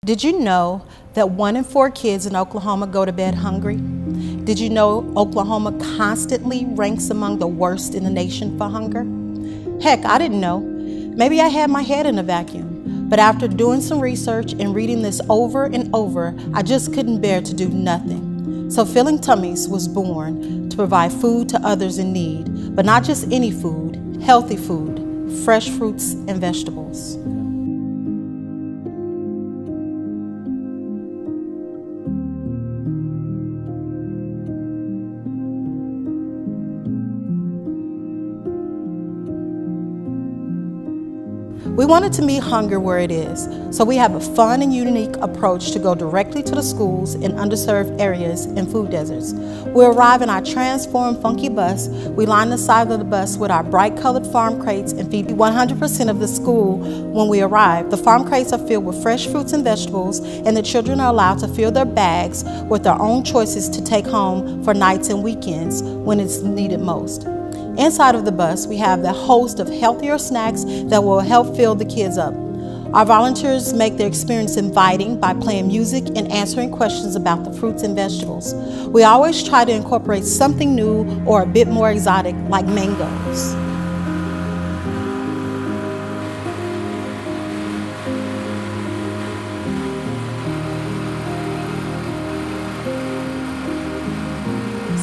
Did you know that 1 in 4 kids in Oklahoma go to bed hungry? Did you know Oklahoma constantly ranks among the worst in the nation for hunger? Heck, I didn't know. Maybe I had my head in a vacuum. But after doing some research and reading this over and over, I just couldn't bear to do nothing. So Filling Tummies was born to provide food to others in need, but not just any food, healthy food, fresh fruits and vegetables. We wanted to meet hunger where it is, so we have a fun and unique approach to go directly to the schools in underserved areas and food deserts. We arrive in our transformed funky bus. We line the side of the bus with our bright colored farm crates and feed 100% of the school when we arrive. The farm crates are filled with fresh fruits and vegetables, and the children are allowed to fill their bags with their own choices to take home for nights and weekends when it's needed most. Inside of the bus, we have the host of healthier snacks that will help fill the kids up. Our volunteers make their experience inviting by playing music and answering questions about the fruits and vegetables. We always try to incorporate something new or a bit more exotic, like mangoes.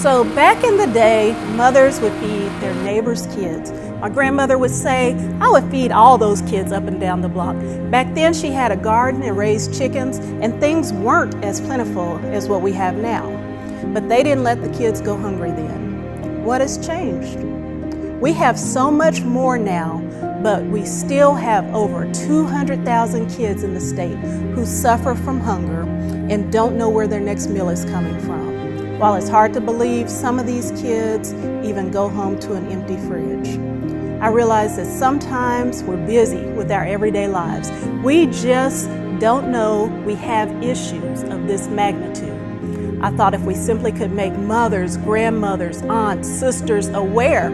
So back in the day, mothers would feed their neighbors' kids. My grandmother would say, I would feed all those kids up and down the block. Back then she had a garden and raised chickens, and things weren't as plentiful as what we have now. But they didn't let the kids go hungry then. What has changed? We have so much more now, but we still have over 200,000 kids in the state who suffer from hunger and don't know where their next meal is coming from. While it's hard to believe, some of these kids even go home to an empty fridge. I realize that sometimes we're busy with our everyday lives. We just don't know we have issues of this magnitude. I thought if we simply could make mothers, grandmothers, aunts, sisters aware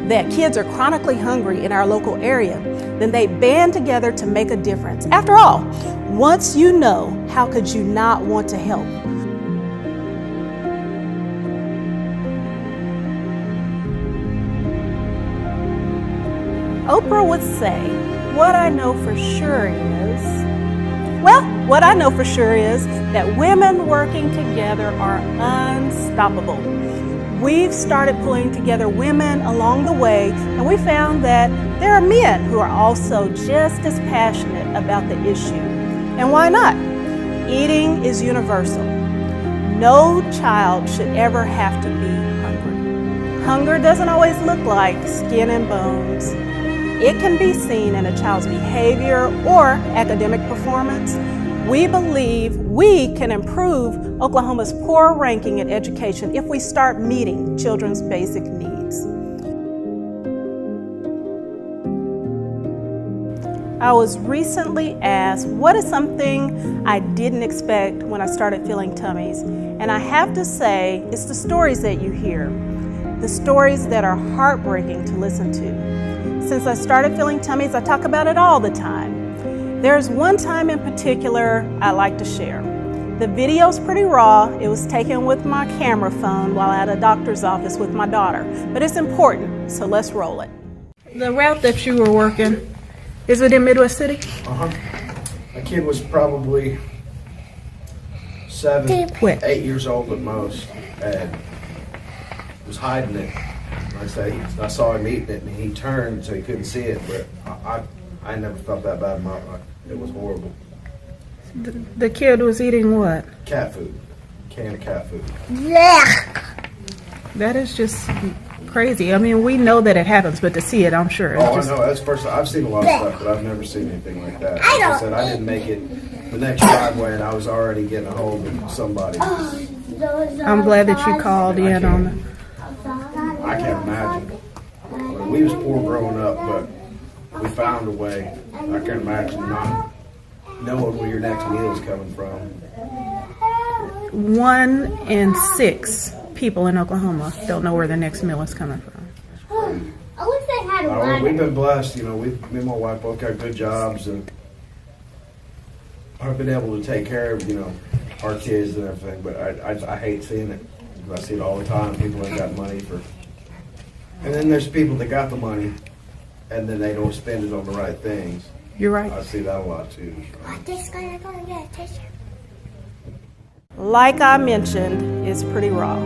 that kids are chronically hungry in our local area, then they band together to make a difference. After all, once you know, how could you not want to help? Oprah would say, what I know for sure is that women working together are unstoppable. We've started pulling together women along the way, and we found that there are men who are also just as passionate about the issue. And why not? Eating is universal. No child should ever have to be hungry. Hunger doesn't always look like skin and bones. It can be seen in a child's behavior or academic performance. We believe we can improve Oklahoma's poor ranking in education if we start meeting children's basic needs. I was recently asked, what is something I didn't expect when I started Filling Tummies? And I have to say, it's the stories that you hear, the stories that are heartbreaking to listen to. Since I started Filling Tummies, I talk about it all the time. There's one time in particular I like to share. The video's pretty raw. It was taken with my camera phone while at a doctor's office with my daughter, but it's important, so let's roll it. The route that you were working, is it in Midwest City? My kid was probably 7, 8 years old at most, and was hiding it. I saw him eating it, and he turned so he couldn't see it, but I never felt that bad in my life. It was horrible. The kid was eating what? Cat food. Canned cat food. Yeah. That is just crazy. I mean, we know that it happens, but to see it, I'm sure. I know. That's the first time. I've seen a lot of stuff, but I've never seen anything like that. Like I said, I didn't make it the next driveway, and I was already getting a hold of somebody. I'm glad that you called in on it. I can't imagine. I mean, we was poor growing up, but we found a way. I can't imagine not knowing where your next meal is coming from. 1 in 6 people in Oklahoma don't know where their next meal is coming from. We've been blessed, me and my wife both got good jobs, and I've been able to take care of, our kids and everything, but I hate seeing it. I see it all the time. People ain't got money for, and then there's people that got the money, and then they don't spend it on the right things. You're right. I see that a lot too. Like I mentioned, it's pretty raw.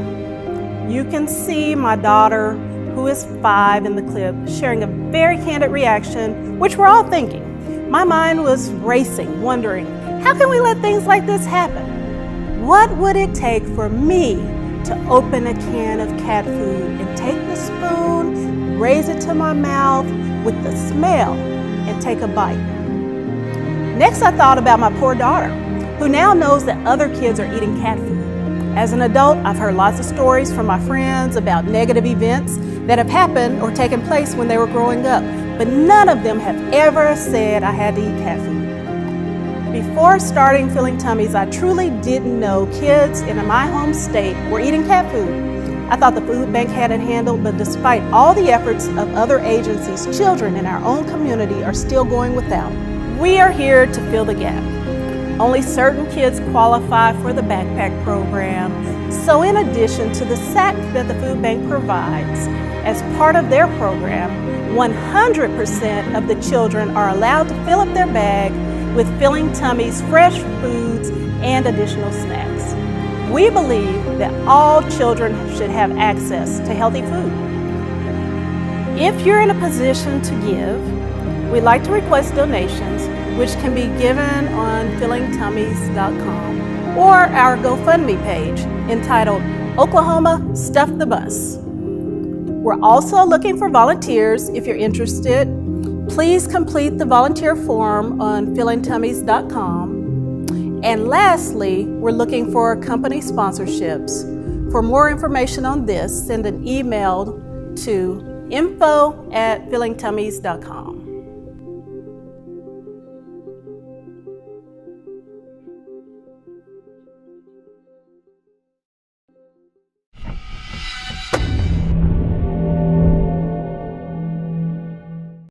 You can see my daughter, who is 5 in the clip, sharing a very candid reaction, which we're all thinking. My mind was racing, wondering, how can we let things like this happen? What would it take for me to open a can of cat food and take the spoon, raise it to my mouth with the smell, and take a bite? Next, I thought about my poor daughter, who now knows that other kids are eating cat food. As an adult, I've heard lots of stories from my friends about negative events that have happened or taken place when they were growing up, but none of them have ever said I had to eat cat food. Before starting Filling Tummies, I truly didn't know kids in my home state were eating cat food. I thought the food bank had it handled, but despite all the efforts of other agencies, children in our own community are still going without. We are here to fill the gap. Only certain kids qualify for the backpack program, so in addition to the sack that the food bank provides, as part of their program, 100% of the children are allowed to fill up their bag with Filling Tummies fresh foods and additional snacks. We believe that all children should have access to healthy food. If you're in a position to give, we'd like to request donations, which can be given on fillingtummies.com or our GoFundMe page entitled Oklahoma Stuff the Bus. We're also looking for volunteers if you're interested. Please complete the volunteer form on fillingtummies.com. And lastly, we're looking for company sponsorships. For more information on this, send an email to info@fillingtummies.com.